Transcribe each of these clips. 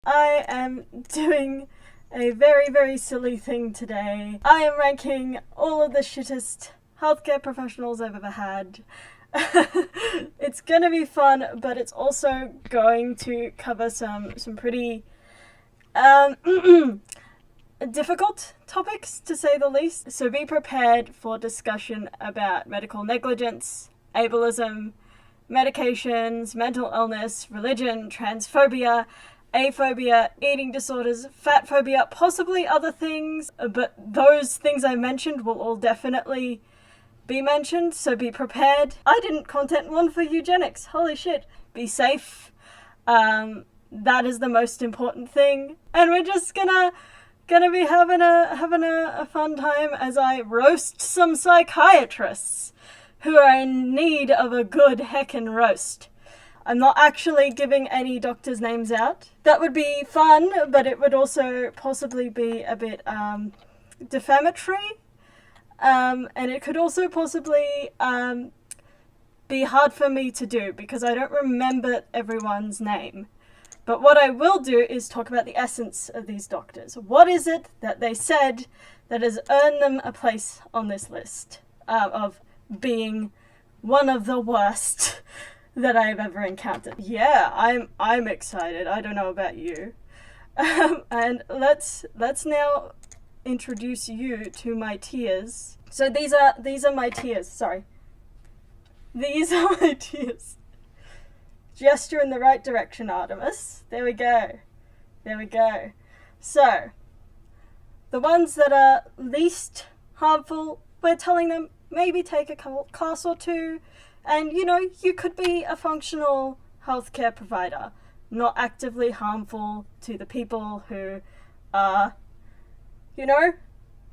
I am doing a very, very silly thing today. I am ranking all of the shittest healthcare professionals I've ever had. It's gonna be fun, but it's also going to cover some pretty difficult topics, to say the least. So be prepared for discussion about medical negligence, ableism, medications, mental illness, religion, transphobia, aphobia, eating disorders, fat phobia, possibly other things, but those things I mentioned will all definitely be mentioned, so be prepared. I didn't content warn for eugenics, holy shit. Be safe, that is the most important thing, and we're just gonna be having a fun time as I roast some psychiatrists who are in need of a good heckin' roast. I'm not actually giving any doctors' names out. That would be fun, but it would also possibly be a bit defamatory. And it could also possibly be hard for me to do because I don't remember everyone's name. But what I will do is talk about the essence of these doctors. What is it that they said that has earned them a place on this list of being one of the worst that I've ever encountered? Yeah, I'm excited. I don't know about you. And let's now introduce you to my tiers. So these are my tiers. Sorry, these are my tiers. Gesture in the right direction, Artemis. There we go. There we go. So, the ones that are least harmful, we're telling them maybe take a class or two, and you could be a functional healthcare provider, not actively harmful to the people who are,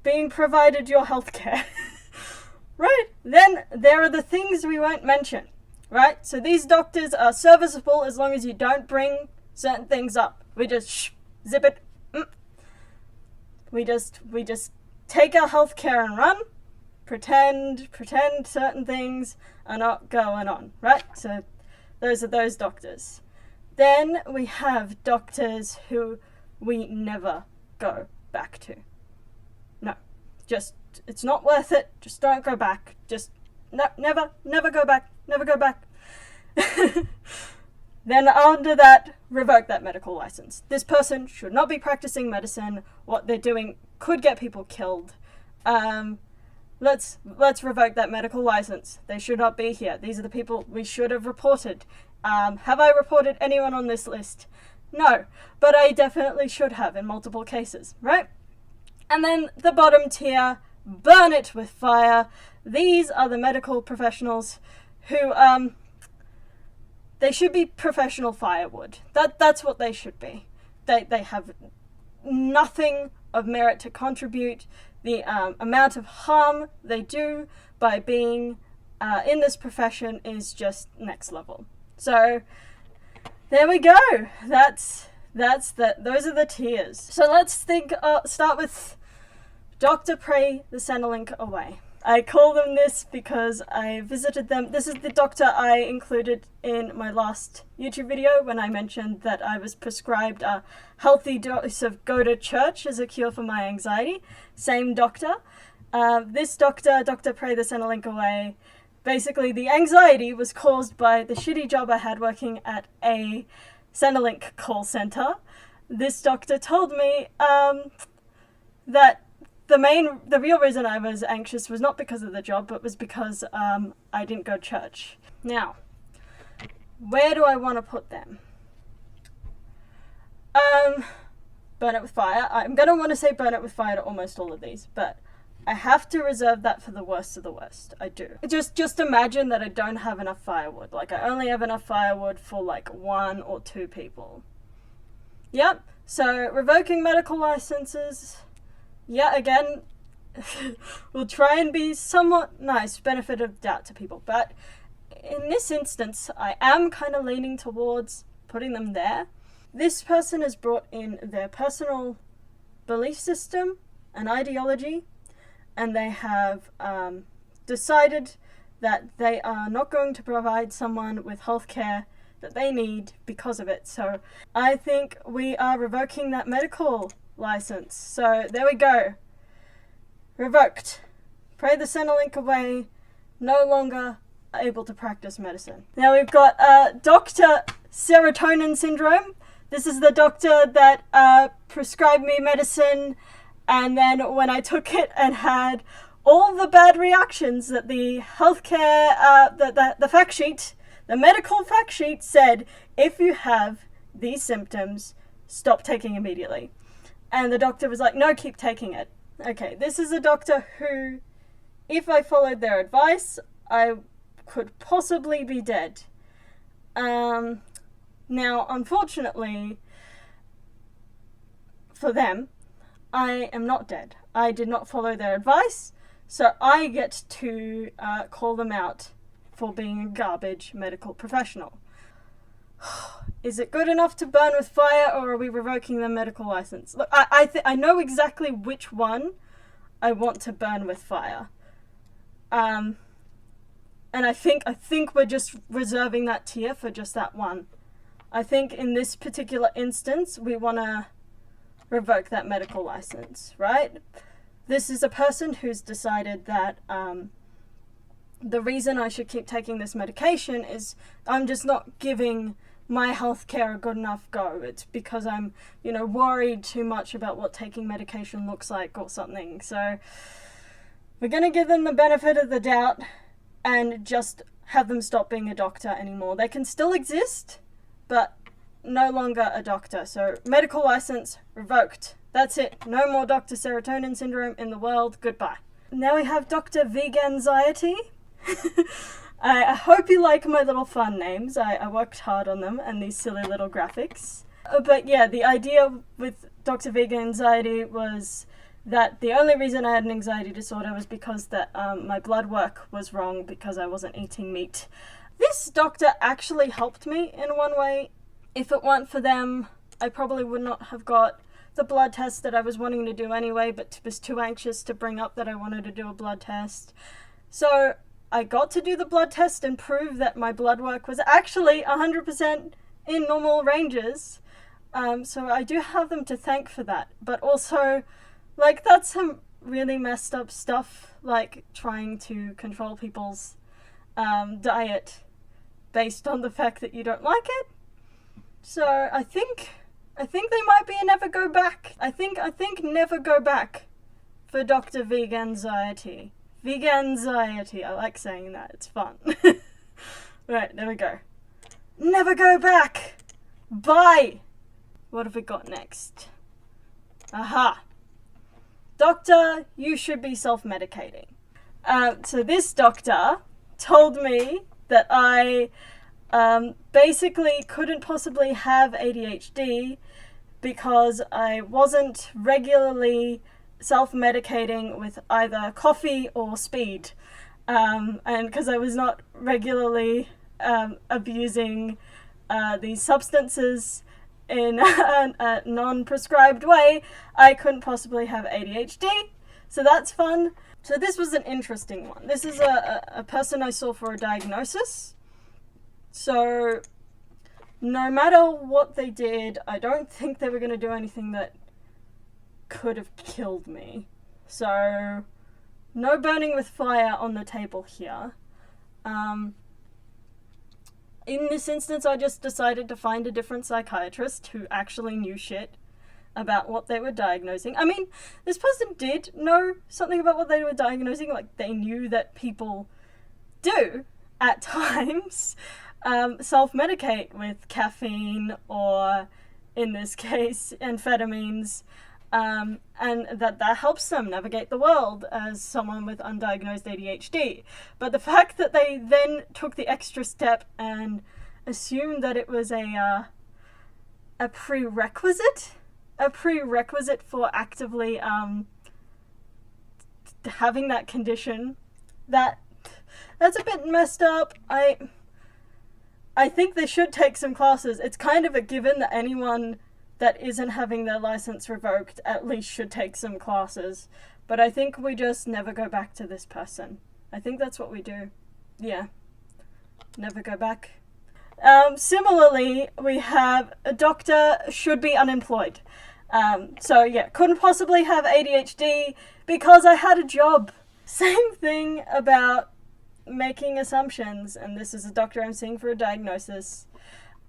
being provided your healthcare. Right? Then there are the things we won't mention. Right? So these doctors are serviceable as long as you don't bring certain things up. We just zip it. We just take our healthcare and run. Pretend certain things are not going on. Right? So those are those doctors. Then we have doctors who we never go back to. No. It's not worth it. Just don't go back. Just never go back. Never go back. Then after that, revoke that medical license. This person should not be practicing medicine. What they're doing could get people killed. Let's revoke that medical license. They should not be here. These are the people we should have reported. Have I reported anyone on this list? No, but I definitely should have in multiple cases, right? And then the bottom tier, burn it with fire. These are the medical professionals who, they should be professional firewood. That's what they should be. They have nothing of merit to contribute. The amount of harm they do by being in this profession is just next level. So there we go. Those are the tiers. So let's start with Dr. Pray the Centrelink away. I call them this because I visited them. This is the doctor I included in my last YouTube video when I mentioned that I was prescribed a healthy dose of go to church as a cure for my anxiety. Same doctor. This doctor, Dr. Pray the Centrelink away, basically the anxiety was caused by the shitty job I had working at a Centrelink call center. This doctor told me that the real reason I was anxious was not because of the job, but was because I didn't go to church. Now, where do I want to put them? Burn it with fire. I'm going to want to say burn it with fire to almost all of these, but I have to reserve that for the worst of the worst. I do. Just imagine that I don't have enough firewood. Like, I only have enough firewood for like 1 or 2 people. Yep. So, revoking medical licenses. Yeah, again, we'll try and be somewhat nice, benefit of doubt to people. But in this instance, I am kind of leaning towards putting them there. This person has brought in their personal belief system and ideology, and they have decided that they are not going to provide someone with healthcare that they need because of it. So I think we are revoking that medical license. So there we go. Revoked. Pray the Centrelink away. No longer able to practice medicine. Now we've got Dr. Serotonin Syndrome. This is the doctor that prescribed me medicine, and then when I took it and had all the bad reactions that the healthcare, the fact sheet, the medical fact sheet said, if you have these symptoms, stop taking immediately. And the doctor was like, no, keep taking it. Okay, this is a doctor who, if I followed their advice, I could possibly be dead. Now, unfortunately, for them, I am not dead. I did not follow their advice, so I get to call them out for being a garbage medical professional. Is it good enough to burn with fire, or are we revoking their medical license? Look, I know exactly which one I want to burn with fire. And I think we're just reserving that tier for just that one. I think in this particular instance, we want to revoke that medical license, right? This is a person who's decided that the reason I should keep taking this medication is I'm just not giving my healthcare a good enough go. It's because I'm, worried too much about what taking medication looks like or something. So we're going to give them the benefit of the doubt and just have them stop being a doctor anymore. They can still exist, but no longer a doctor. So medical license revoked. That's it. No more Dr. Serotonin Syndrome in the world. Goodbye. Now we have Dr. Veganxiety. I hope you like my little fun names. I worked hard on them and these silly little graphics. But yeah, the idea with Dr. Veganxiety was that the only reason I had an anxiety disorder was because that my blood work was wrong because I wasn't eating meat. This doctor actually helped me in one way. If it weren't for them, I probably would not have got the blood test that I was wanting to do anyway, but was too anxious to bring up that I wanted to do a blood test. So I got to do the blood test and prove that my blood work was actually 100% in normal ranges. So I do have them to thank for that. But also, that's some really messed up stuff, like trying to control people's diet based on the fact that you don't like it. So I think they might be a never go back. I think never go back for Dr. Veganxiety. Veganxiety. I like saying that. It's fun. Right, there we go. Never go back. Bye. What have we got next? Aha. Doctor, you should be self-medicating. So this doctor told me that I basically couldn't possibly have ADHD because I wasn't regularly self-medicating with either coffee or speed, and because I was not regularly abusing these substances in a non-prescribed way, I couldn't possibly have ADHD. So that's fun. So this was an interesting one. This is a person I saw for a diagnosis. So no matter what they did, I don't think they were going to do anything that could have killed me. So no burning with fire on the table here. In this instance, I just decided to find a different psychiatrist who actually knew shit about what they were diagnosing. I mean, this person did know something about what they were diagnosing. Like, they knew that people do, at times, self-medicate with caffeine or, in this case, amphetamines, and that helps them navigate the world as someone with undiagnosed ADHD. But the fact that they then took the extra step and assumed that it was a prerequisite for actively having that condition, that's a bit messed up. I think they should take some classes. It's kind of a given that anyone that isn't having their license revoked at least should take some classes. But I think we just never go back to this person. I think that's what we do. Yeah. Never go back. Similarly, we have a doctor should be unemployed. So yeah, couldn't possibly have ADHD because I had a job. Same thing about making assumptions, and this is a doctor I'm seeing for a diagnosis.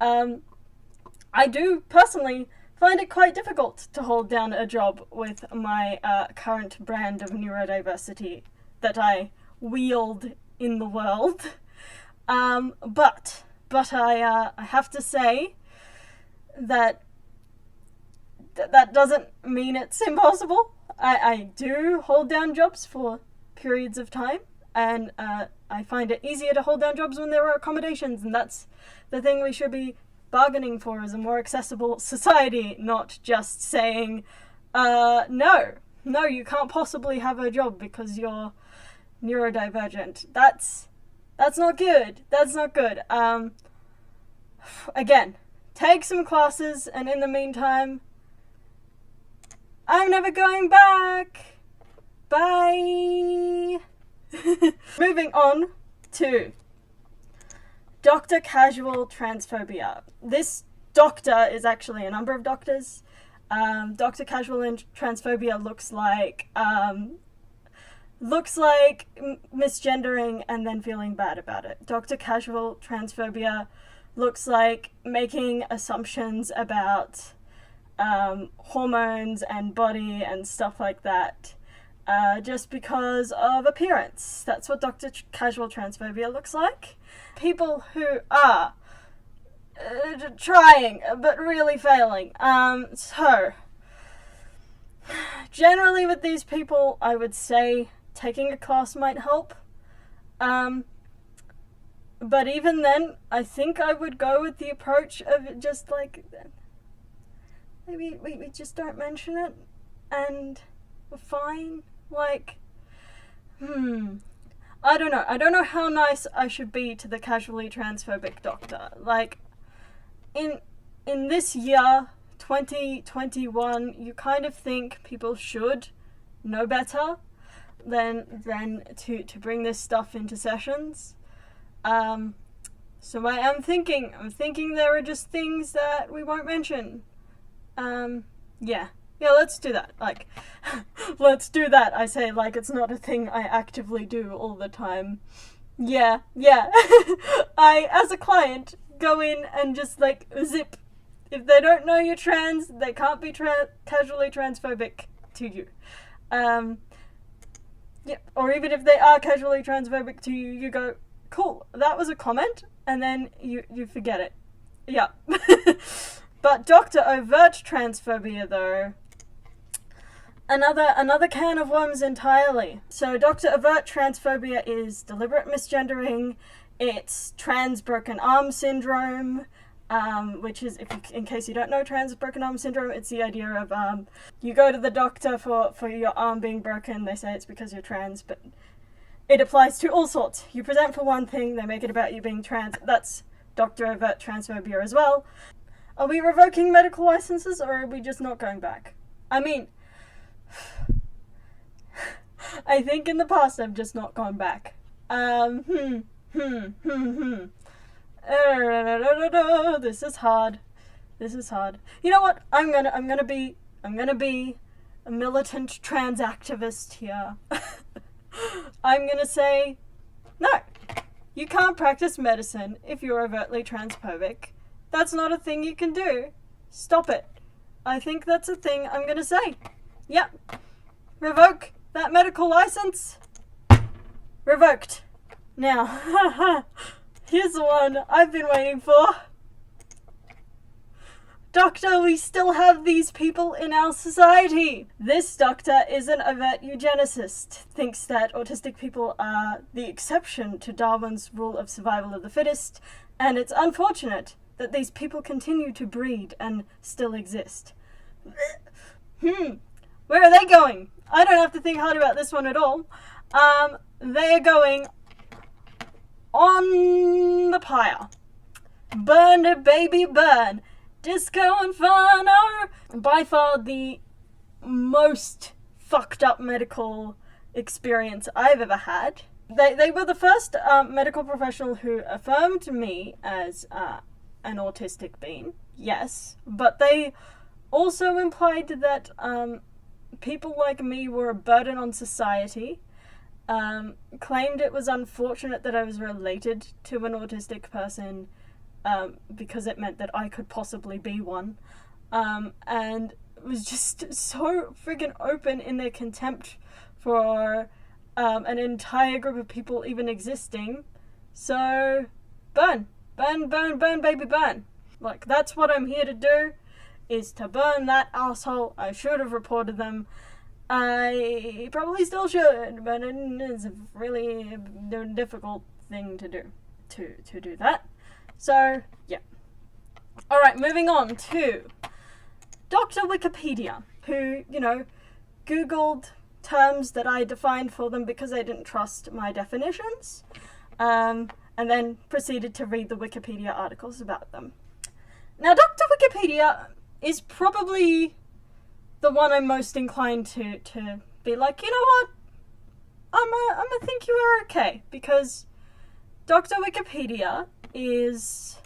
I do personally find it quite difficult to hold down a job with my current brand of neurodiversity that I wield in the world. But I have to say that that doesn't mean it's impossible. I do hold down jobs for periods of time, and I find it easier to hold down jobs when there are accommodations, and that's the thing we should be bargaining for, as a more accessible society, not just saying, no, you can't possibly have a job because you're neurodivergent. That's not good. That's not good. Again, take some classes, and in the meantime, I'm never going back. Bye. Moving on to Dr. Casual Transphobia. This doctor is actually a number of doctors. Dr. Casual Transphobia looks like misgendering and then feeling bad about it. Dr. Casual Transphobia looks like making assumptions about hormones and body and stuff like that, just because of appearance. That's what Dr. Casual Transphobia looks like. People who are trying but really failing. So generally with these people, I would say taking a class might help. But even then, I think I would go with the approach of just like, maybe we just don't mention it and we're fine. Like, I don't know. I don't know how nice I should be to the casually transphobic doctor. Like, in this year, 2021, you kind of think people should know better than to bring this stuff into sessions. So I'm thinking there are just things that we won't mention. Yeah, let's do that. Like, let's do that. I say like it's not a thing I actively do all the time. Yeah. I, as a client, go in and just like zip. If they don't know you're trans, they can't be casually transphobic to you. Yeah, or even if they are casually transphobic to you, you go, cool, that was a comment, and then you forget it. Yeah. But Dr. Overt Transphobia, though, another can of worms entirely. So Dr. Overt Transphobia is deliberate misgendering. It's trans broken arm syndrome, which is, in case you don't know trans broken arm syndrome, it's the idea of you go to the doctor for your arm being broken. They say it's because you're trans, but it applies to all sorts. You present for one thing, they make it about you being trans. That's Dr. Overt Transphobia as well. Are we revoking medical licenses, or are we just not going back? I mean, I think in the past I've just not gone back. This is hard. You know what? I'm gonna be a militant trans activist here. I'm gonna say, no, you can't practice medicine if you're overtly transphobic. That's not a thing you can do. Stop it. I think that's a thing I'm gonna say. Yep. Revoke that medical license. Revoked. Now, here's the one I've been waiting for. Doctor, we still have these people in our society. This doctor is an overt eugenicist, thinks that autistic people are the exception to Darwin's rule of survival of the fittest, and it's unfortunate that these people continue to breed and still exist. Where are they going? I don't have to think hard about this one at all. They are going on the pyre. Burn, baby, burn. Disco Inferno! By far the most fucked up medical experience I've ever had. They were the first medical professional who affirmed me as an autistic being, yes, but they also implied that people like me were a burden on society, claimed it was unfortunate that I was related to an autistic person because it meant that I could possibly be one, and was just so friggin' open in their contempt for an entire group of people even existing. So, burn, baby, burn. Like, that's what I'm here to do, is to burn that asshole. I should have reported them. I probably still should, but it's a really difficult thing to do, to do that. So, yeah. Alright, moving on to Dr. Wikipedia, who, Googled terms that I defined for them because I didn't trust my definitions, and then proceeded to read the Wikipedia articles about them. Now, Dr. Wikipedia is probably the one I'm most inclined to be like, you know what, I'm gonna think you are okay, because Dr. Wikipedia is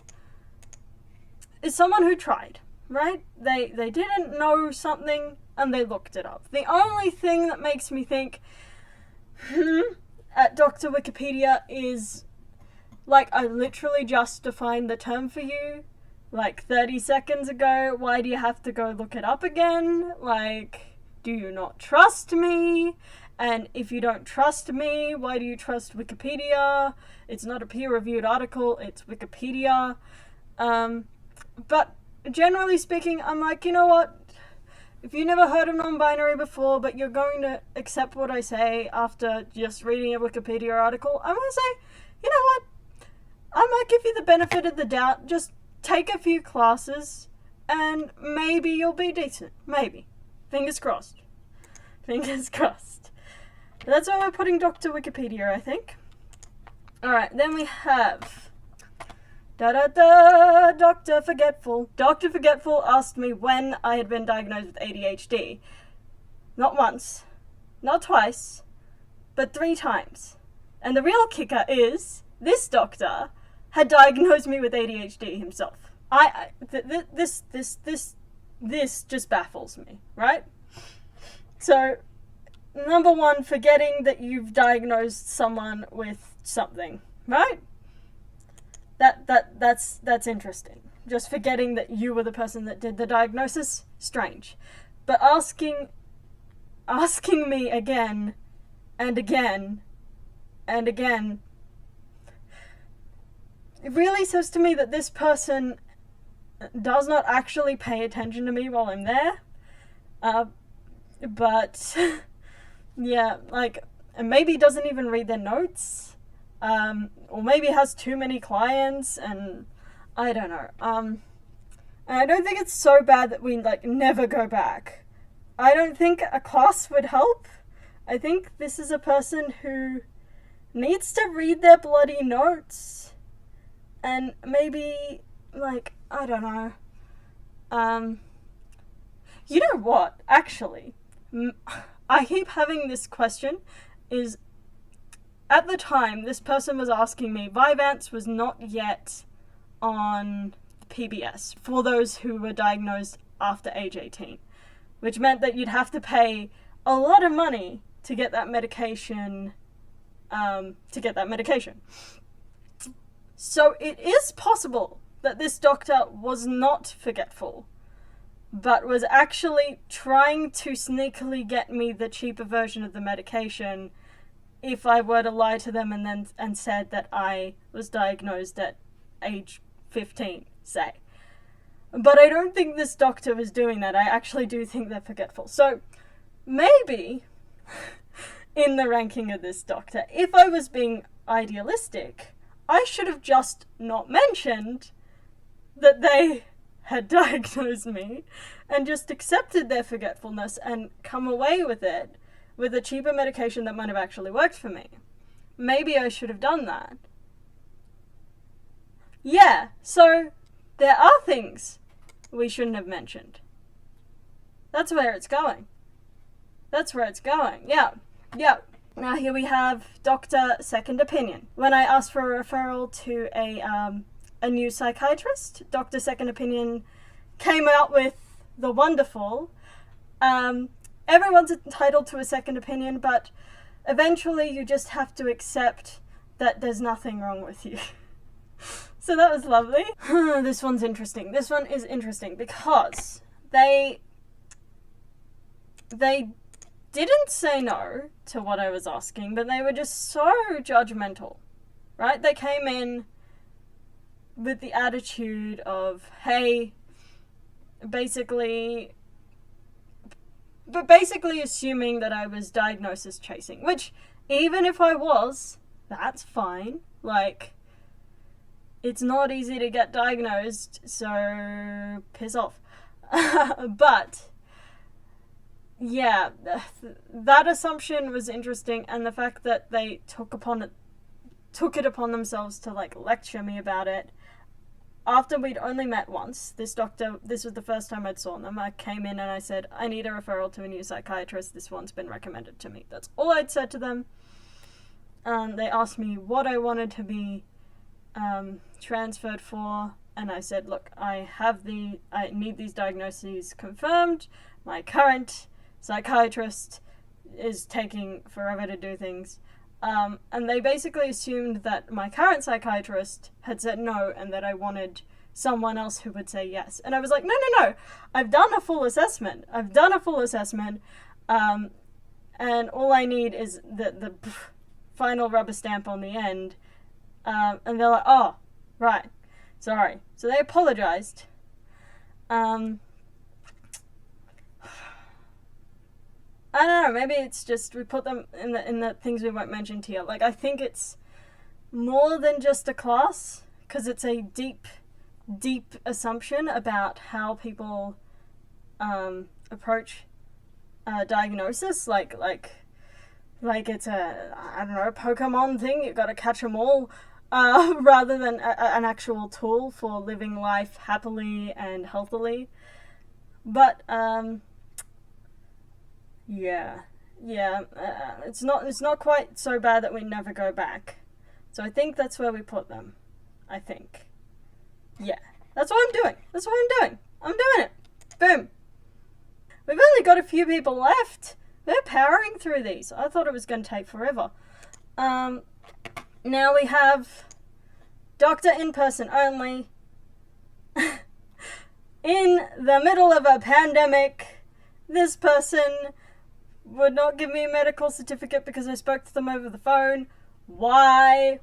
someone who tried, right? They didn't know something and they looked it up. The only thing that makes me think, at Dr. Wikipedia is, like, I literally just defined the term for you, like, 30 seconds ago. Why do you have to go look it up again? Like, do you not trust me? And if you don't trust me, why do you trust Wikipedia? It's not a peer-reviewed article, it's Wikipedia. But generally speaking, I'm like, you know what? If you never heard of non-binary before, but you're going to accept what I say after just reading a Wikipedia article, I'm going to say, you know what? I might give you the benefit of the doubt. Just take a few classes, and maybe you'll be decent. Maybe. Fingers crossed. Fingers crossed. That's why we're putting Dr. Wikipedia, I think. Alright, then we have Dr. Forgetful. Dr. Forgetful asked me when I had been diagnosed with ADHD. Not once, not twice, but 3 times. And the real kicker is, this doctor had diagnosed me with ADHD himself. This just baffles me, right? So, number one, forgetting that you've diagnosed someone with something, right? That's interesting. Just forgetting that you were the person that did the diagnosis, strange. But asking me again and again and again, it really says to me that this person does not actually pay attention to me while I'm there. But yeah, like, and maybe doesn't even read their notes. Or maybe has too many clients, and I don't know. And I don't think it's so bad that we, like, never go back. I don't think a class would help. I think this is a person who needs to read their bloody notes. And maybe, like, I don't know. You know what? Actually, I keep having this question, is, at the time this person was asking me, Vyvanse was not yet on PBS for those who were diagnosed after age 18, which meant that you'd have to pay a lot of money to get that medication, So it is possible that this doctor was not forgetful, but was actually trying to sneakily get me the cheaper version of the medication if I were to lie to them and said that I was diagnosed at age 15, say. But I don't think this doctor was doing that. I actually do think they're forgetful. So maybe in the ranking of this doctor, if I was being idealistic, I should have just not mentioned that they had diagnosed me and just accepted their forgetfulness and come away with it with a cheaper medication that might have actually worked for me. Maybe I should have done that. Yeah, so there are things we shouldn't have mentioned. That's where it's going. Yeah. Now here we have Dr. Second Opinion. When I asked for a referral to a new psychiatrist, Dr. Second Opinion came out with the wonderful, everyone's entitled to a second opinion, but eventually you just have to accept that there's nothing wrong with you. So that was lovely. This one's interesting. This one is interesting because they didn't say no to what I was asking, but they were just so judgmental, right? They came in with the attitude of, hey, basically assuming that I was diagnosis chasing, which even if I was, that's fine. Like, it's not easy to get diagnosed, so piss off. But yeah, that assumption was interesting, and the fact that they took it upon themselves to like lecture me about it after we'd only met once. This was the first time I'd saw them. I came in and I said, I need a referral to a new psychiatrist. This one's been recommended to me. That's all I'd said to them. They asked me what I wanted to be transferred for, and I said, look, I need these diagnoses confirmed. My current psychiatrist is taking forever to do things. And they basically assumed that my current psychiatrist had said no and that I wanted someone else who would say yes. And I was like, no. I've done a full assessment. And all I need is the final rubber stamp on the end. And they're like, oh, right. Sorry. So they apologized. I don't know, maybe it's just we put them in the things we won't mention here. Like, I think it's more than just a class, because it's a deep assumption about how people approach diagnosis. Like it's a, I don't know, Pokemon thing. You've got to catch them all, rather than an actual tool for living life happily and healthily. But yeah, it's not quite so bad that we never go back. So I think that's where we put them. I think. Yeah, that's what I'm doing. I'm doing it. Boom. We've only got a few people left. We're powering through these. I thought it was going to take forever. Now we have Doctor in person only. In the middle of a pandemic, this person would not give me a medical certificate because I spoke to them over the phone. Why?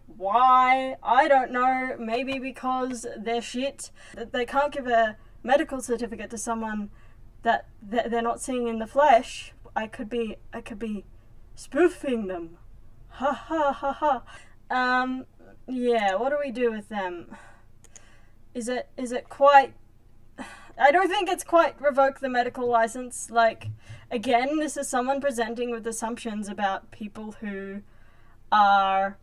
I don't know. Maybe because they're shit. They can't give a medical certificate to someone that they're not seeing in the flesh. I could be spoofing them. Ha ha ha ha. Yeah, what do we do with them? Is it quite... I don't think it's quite revoke the medical license. Like, again, this is someone presenting with assumptions about people who are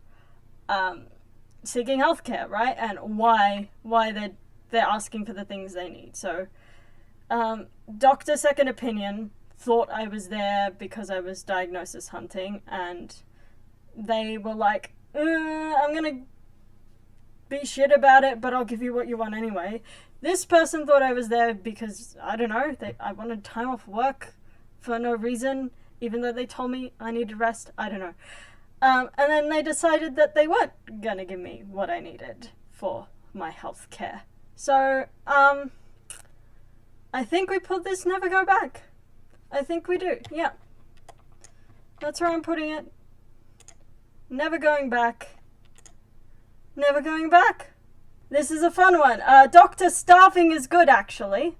seeking healthcare, right? And why they're asking for the things they need. So, Doctor Second Opinion thought I was there because I was diagnosis hunting, and they were like, I'm gonna be shit about it, but I'll give you what you want anyway. This person thought I was there because, I don't know, I wanted time off work for no reason, even though they told me I needed rest. I don't know. And then they decided that they weren't gonna give me what I needed for my health care. So, I think we put this never go back. I think we do, yeah. That's where I'm putting it. Never going back. Never going back. This is a fun one. Doctor staffing is good, actually.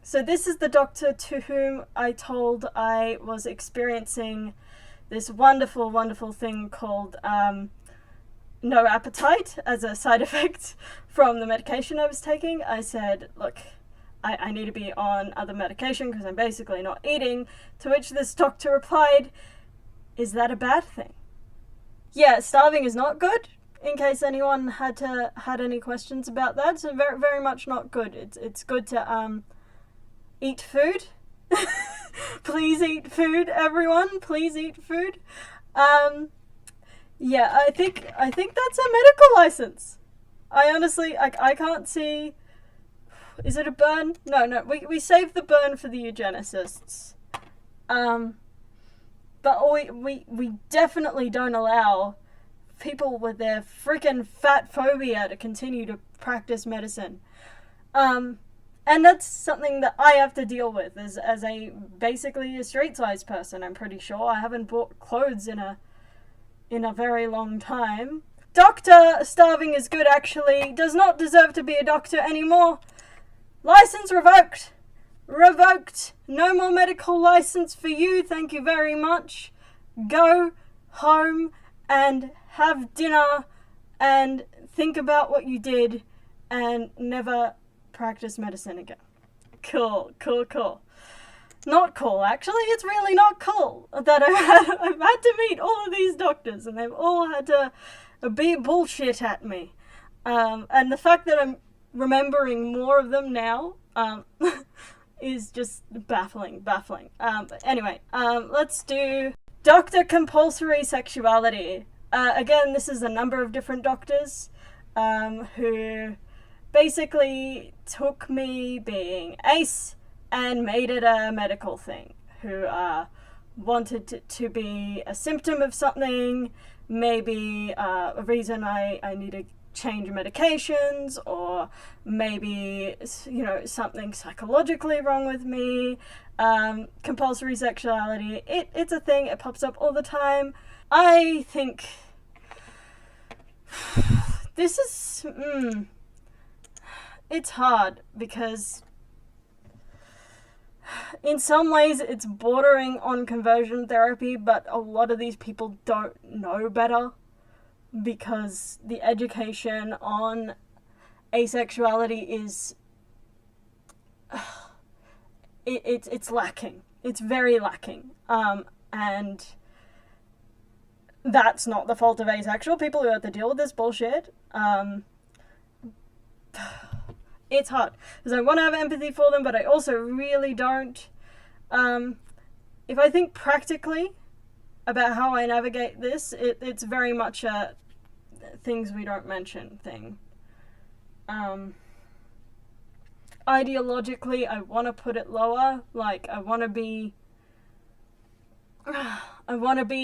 So this is the doctor to whom I told I was experiencing this wonderful, wonderful thing called no appetite as a side effect from the medication I was taking. I said, look, I need to be on other medication because I'm basically not eating. To which this doctor replied, is that a bad thing? Yeah, starving is not good, in case anyone had any questions about that. So very, very much not good. It's good to eat food. Please eat food, everyone. Please eat food. Yeah, I think that's a medical license. I honestly, I can't see. Is it a burn? No. We save the burn for the eugenicists. But we definitely don't allow people with their freaking fat phobia to continue to practice medicine. And that's something that I have to deal with as a basically a street-sized person, I'm pretty sure. I haven't bought clothes in a very long time. Doctor Starving is good, actually. Does not deserve to be a doctor anymore. License revoked. Revoked. No more medical license for you, thank you very much. Go home and have dinner and think about what you did and never practice medicine again. Cool. Not cool, actually. It's really not cool that I've had to meet all of these doctors and they've all had to be bullshit at me. And the fact that I'm remembering more of them now is just baffling. But anyway, let's do Doctor Compulsory Sexuality. Again, this is a number of different doctors who basically took me being ace and made it a medical thing, who wanted it to be a symptom of something, maybe a reason I need to change medications, or maybe, something psychologically wrong with me. Compulsory sexuality, it's a thing, it pops up all the time. I think this is, it's hard because in some ways it's bordering on conversion therapy, but a lot of these people don't know better because the education on asexuality is it's lacking. It's very lacking. And that's not the fault of asexual people who have to deal with this bullshit. It's hard because I want to have empathy for them, but I also really don't. If I think practically about how I navigate this, it's very much a things we don't mention thing. Ideologically, I want to put it lower. Like, I want to be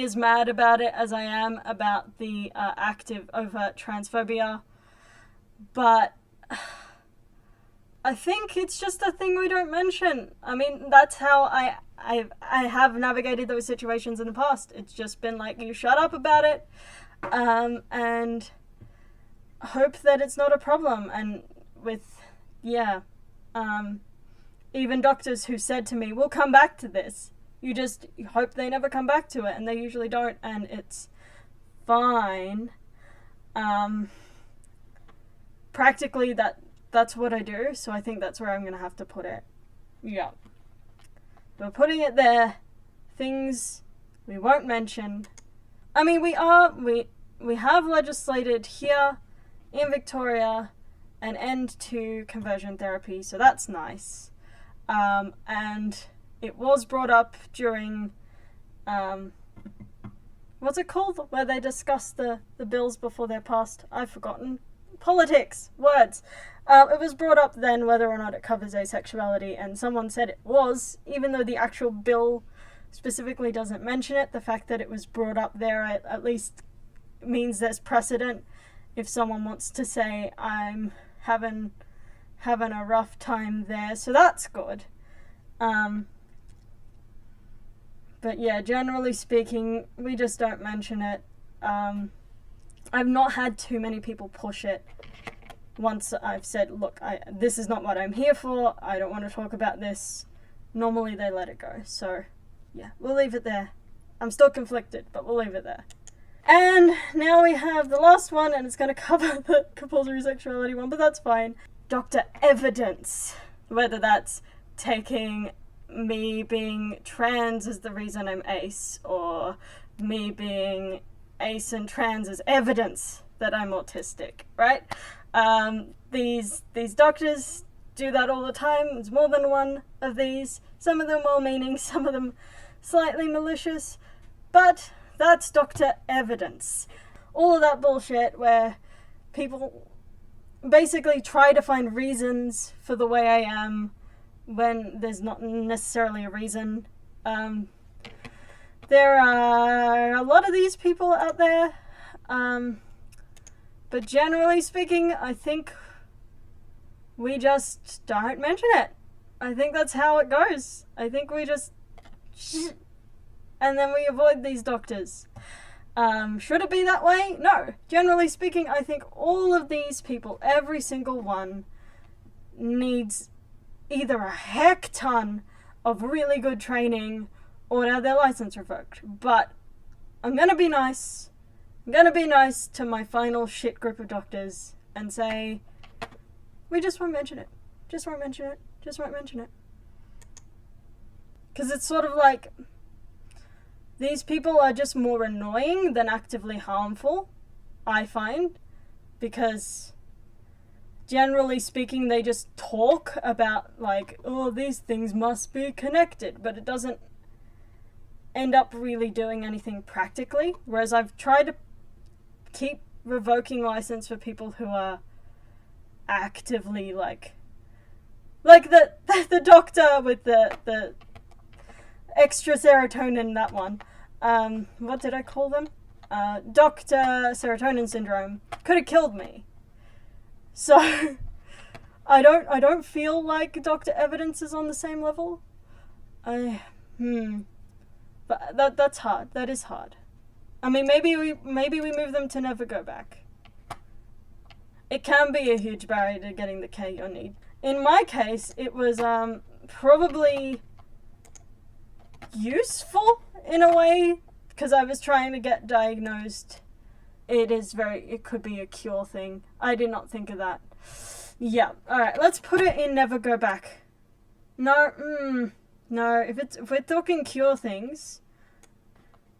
as mad about it as I am about the active overt transphobia, but I think it's just a thing we don't mention. I mean, that's how I have navigated those situations in the past. It's just been like, you shut up about it, and hope that it's not a problem. And with, even doctors who said to me, we'll come back to this. You just hope they never come back to it, and they usually don't, and it's fine. Practically, that's what I do, so I think that's where I'm going to have to put it. Yeah. We're putting it there. Things we won't mention. I mean, we have legislated here in Victoria an end to conversion therapy, so that's nice. And it was brought up during, what's it called? Where they discuss the bills before they're passed. I've forgotten. Politics. Words. It was brought up then whether or not it covers asexuality, and someone said it was, even though the actual bill specifically doesn't mention it. The fact that it was brought up there at least means there's precedent if someone wants to say I'm having a rough time there, so that's good. But yeah, generally speaking, we just don't mention it. I've not had too many people push it. Once I've said, look, this is not what I'm here for, I don't want to talk about this, normally they let it go. So, yeah, we'll leave it there. I'm still conflicted, but we'll leave it there. And now we have the last one, and it's going to cover the compulsory sexuality one, but that's fine. Doctor Evidence. Whether that's taking me being trans as the reason I'm ace, or me being ace and trans as evidence that I'm autistic, right? These doctors do that all the time. There's more than one of these. Some of them well-meaning, some of them slightly malicious. But that's doctor evidence. All of that bullshit where people basically try to find reasons for the way I am when there's not necessarily a reason. There are a lot of these people out there, but generally speaking, I think we just don't mention it. I think that's how it goes. I think we just and then we avoid these doctors. Should it be that way? No. Generally speaking, I think all of these people, every single one, needs either a heck ton of really good training or to have their license revoked. But I'm gonna be nice. I'm gonna be nice to my final shit group of doctors and say, we just won't mention it. Just won't mention it. Just won't mention it. Because it's sort of like, these people are just more annoying than actively harmful, I find. Because generally speaking, they just talk about like, oh, these things must be connected, but it doesn't end up really doing anything practically. Whereas I've tried to keep revoking license for people who are actively like the doctor with the extra serotonin, that one. What did I call them? Dr. Serotonin Syndrome could have killed me. So I don't feel like Dr. Evidence is on the same level. But that's hard. That is hard. I mean, maybe we move them to never go back. It can be a huge barrier to getting the care you need. In my case, it was probably useful in a way because I was trying to get diagnosed. It could be a cure thing. I did not think of that. Yeah. All right. Let's put it in never go back. No. No. If we're talking cure things,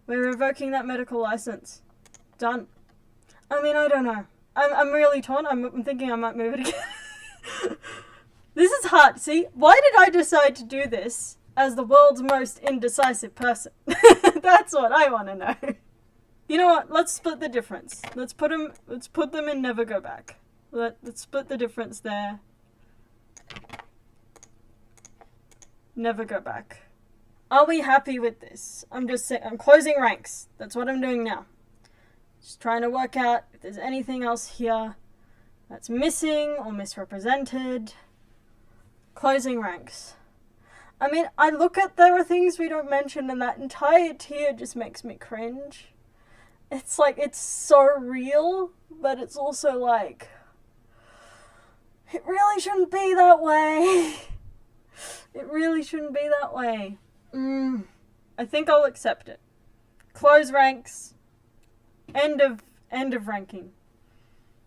we're revoking that medical license. Done. I mean, I don't know. I'm really torn. I'm thinking I might move it again. This is hard. See, why did I decide to do this as the world's most indecisive person? That's what I want to know. You know what? Let's split the difference. Let's put them in never go back. Let's split the difference there. Never go back. Are we happy with this? I'm closing ranks. That's what I'm doing now. Just trying to work out if there's anything else here that's missing or misrepresented. Closing ranks. I mean, I look at there are things we don't mention and that entire tier just makes me cringe. It's like, it's so real, but it's also like, it really shouldn't be that way. It really shouldn't be that way. I think I'll accept it. Close ranks. End of ranking.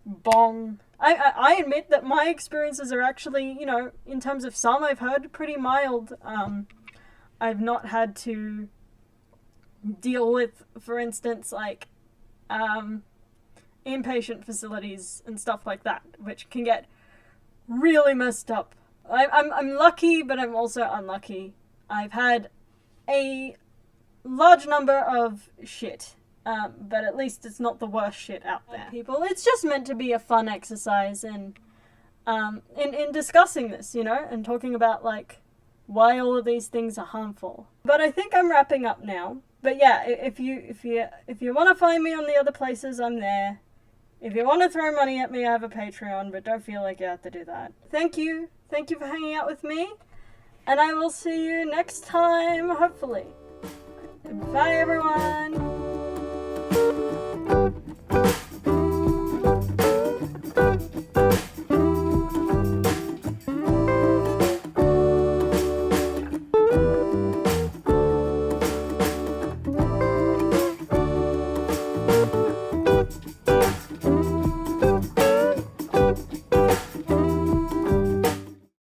Bong. I admit that my experiences are actually, you know, in terms of some I've heard, pretty mild. I've not had to deal with, for instance, like, inpatient facilities and stuff like that, which can get really messed up. I'm lucky, but I'm also unlucky. I've had a large number of shit. But at least it's not the worst shit out there. People, it's just meant to be a fun exercise in discussing this, you know, and talking about like why all of these things are harmful. But I think I'm wrapping up now. But yeah, if you want to find me on the other places, I'm there. If you want to throw money at me, I have a Patreon, but don't feel like you have to do that. Thank you for hanging out with me, and I will see you next time, hopefully. Bye everyone.